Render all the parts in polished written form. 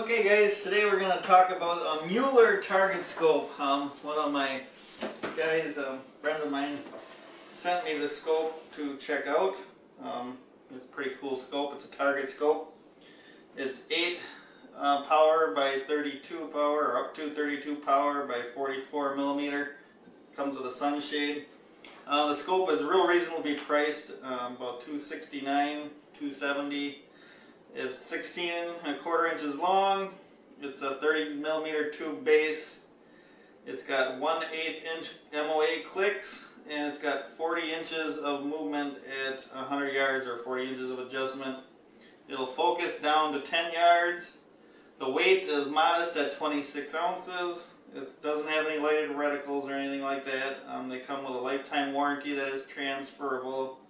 Okay guys, today we're going to talk about a Mueller Target Scope. One of my guys, a friend of mine, sent me the scope to check out. It's a pretty cool scope. It's a target scope. It's 8 power by 32 power, or up to 32 power by 44 millimeter. It comes with a sunshade. The scope is real reasonably priced, about $269, $270. It's 16¼ inches long. It's a 30 millimeter tube base. It's got 1/8 inch MOA clicks, and it's got 40 inches of movement at 100 yards, or 40 inches of adjustment. It'll focus down to 10 yards. The weight is modest at 26 ounces. It doesn't have any lighted reticles or anything like that. They come with a lifetime warranty that is transferable,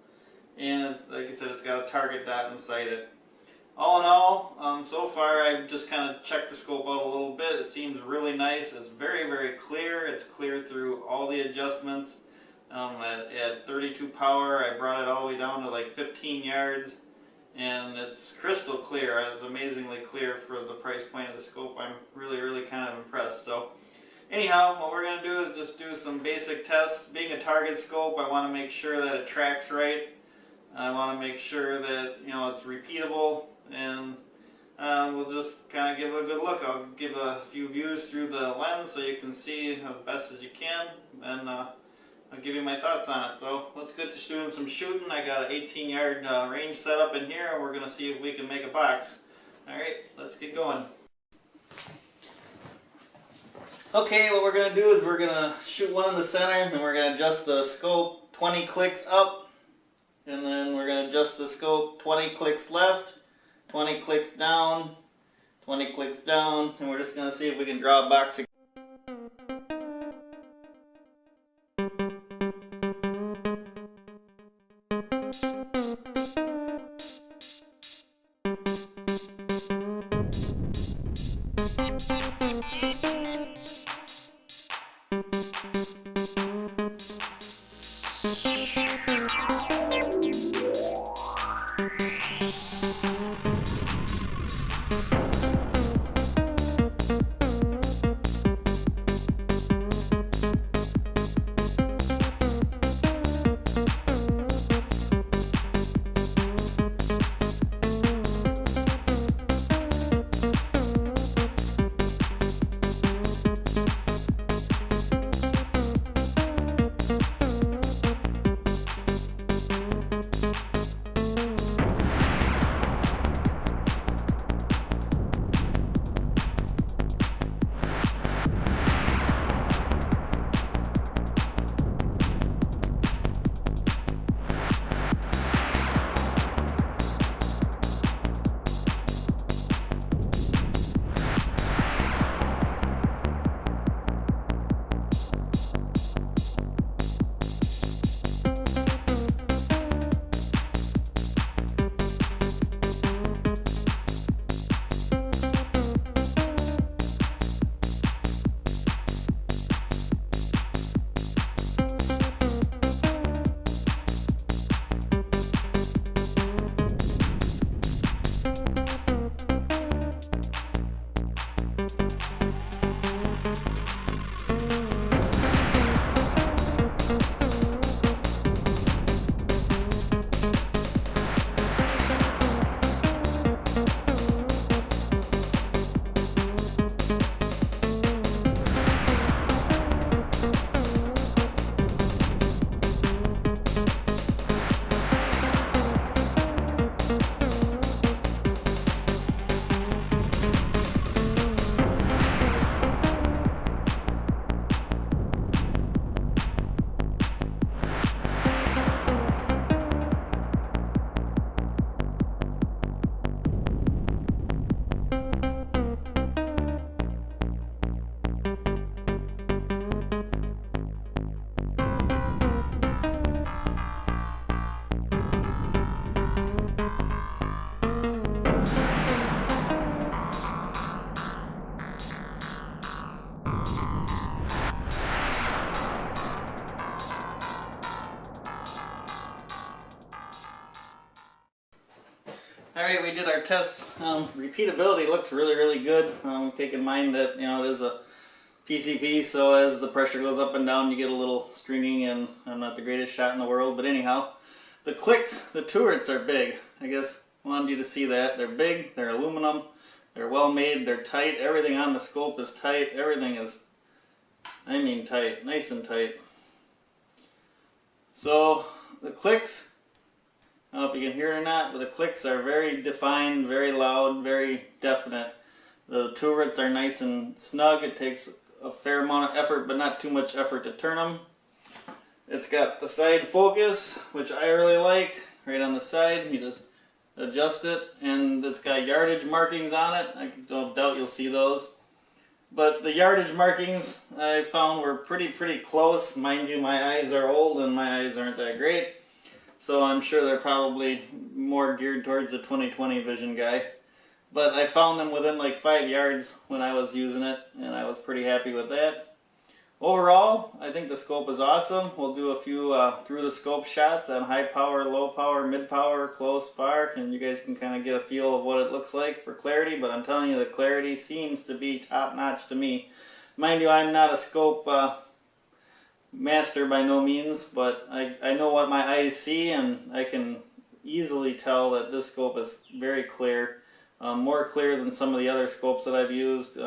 and it's, like I said, it's got a target dot inside it. All in all, so far I've just kind of checked the scope out a little bit. It seems really nice. It's very, very clear. It's clear through all the adjustments. At 32 power, I brought it all the way down to like 15 yards, and it's crystal clear. It's amazingly clear for the price point of the scope. I'm really, really kind of impressed. So anyhow, what we're going to do is just do some basic tests. Being a target scope, I want to make sure that it tracks right. I want to make sure that it's repeatable, and we'll just kind of give it a good look. I'll give a few views through the lens so you can see as best as you can, and I'll give you my thoughts on it. So let's get to doing some shooting. I got an 18-yard range set up in here, and we're going to see if we can make a box. Alright, let's get going. Okay, what we're going to do is we're going to shoot one in the center, and we're going to adjust the scope 20 clicks up, and then we're going to adjust the scope 20 clicks left, 20 clicks down, 20 clicks down, and we're just going to see if we can draw a box again. Alright, we did our test Repeatability looks really good. Take in mind that it is a PCP, so as the pressure goes up and down, you get a little stringing, and I'm not the greatest shot in the world, but anyhow, the clicks, the turrets are big. I guess I wanted you to see that. They're big, they're aluminum, they're well made, they're tight, everything on the scope is tight, everything is, I mean tight, nice and tight. So the clicks, I don't know if you can hear it or not, but the clicks are very defined, very loud, very definite. The turrets are nice and snug. It takes a fair amount of effort, but not too much effort to turn them. It's got the side focus, which I really like, right on the side. You just adjust it, and it's got yardage markings on it. I don't doubt you'll see those. But the yardage markings I found were pretty close. Mind you, my eyes are old and my eyes aren't that great. So I'm sure they're probably more geared towards the 20/20 vision guy. But I found them within like 5 yards when I was using it, and I was pretty happy with that. Overall, I think the scope is awesome. We'll do a few through the scope shots on high power, low power, mid power, close, far, and you guys can kind of get a feel of what it looks like for clarity, but I'm telling you, the clarity seems to be top notch to me. Mind you, I'm not a scope master by no means, but I know what my eyes see, and I can easily tell that this scope is very clear, more clear than some of the other scopes that I've used.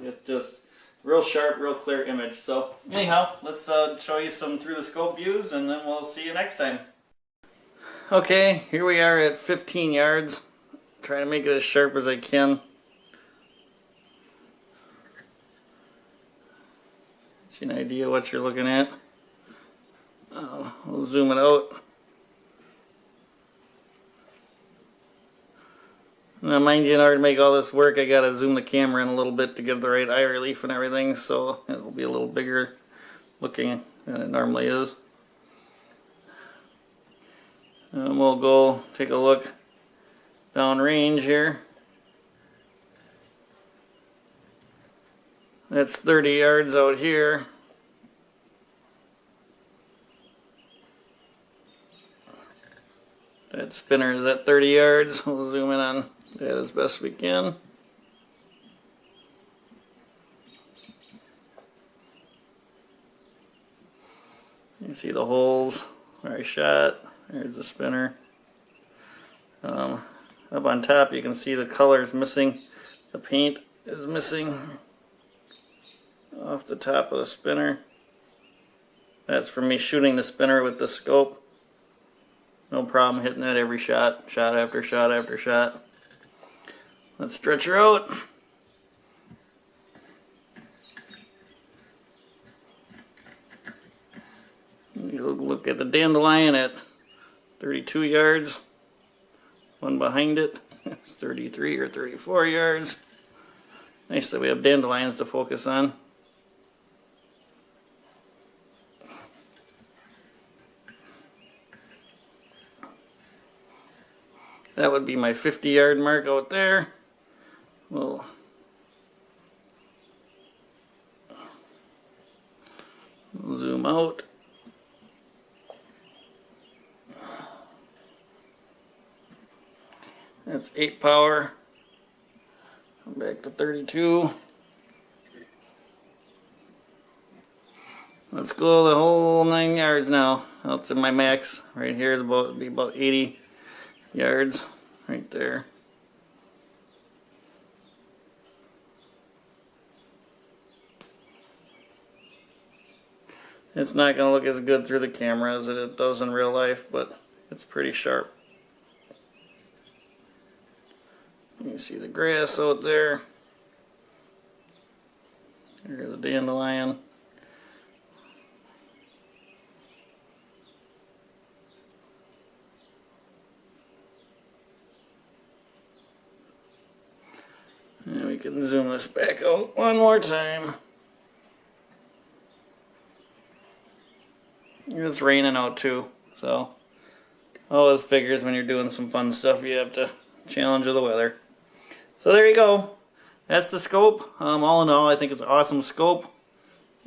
It's just real sharp, real clear image. So anyhow, let's show you some through the scope views, and then we'll see you next time. Okay, here we are at 15 yards. Trying to make it as sharp as I can. Get you an idea what you're looking at. We'll zoom it out. Now mind you, in order to make all this work, I gotta zoom the camera in a little bit to get the right eye relief and everything, so it'll be a little bigger looking than it normally is. And we'll go take a look downrange here. That's 30 yards out here. That spinner is at 30 yards. We'll zoom in on that as best we can. You can see the holes where I shot. There's the spinner. Up on top you can see the color is missing. The paint is missing off the top of the spinner. That's from me shooting the spinner with the scope. No problem hitting that every shot, shot after shot after shot. Let's stretch her out. You'll look at the dandelion at 32 yards. One behind it, it's 33 or 34 yards. Nice that we have dandelions to focus on. That would be my 50-yard mark out there. We'll zoom out. That's 8 power. Come back to 32. Let's go the whole 9 yards now. Out to my max. Right here is about 80 yards. Right there. It's not going to look as good through the camera as it does in real life, but it's pretty sharp. You can see the grass out there. Here's the dandelion. And we can zoom this back out one more time. It's raining out too, so always figures when you're doing some fun stuff you have to challenge of the weather. So there you go. That's the scope. All in all, I think it's an awesome scope.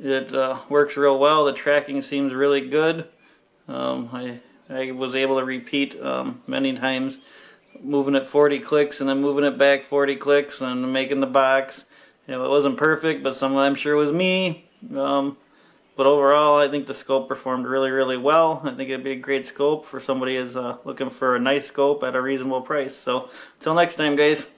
It works real well. The tracking seems really good. I was able to repeat many times moving it 40 clicks and then moving it back 40 clicks and making the box. You know, it wasn't perfect, but some of them sure was me. But overall, I think the scope performed really, really well. I think it'd be a great scope for somebody who's looking for a nice scope at a reasonable price. So, until next time, guys.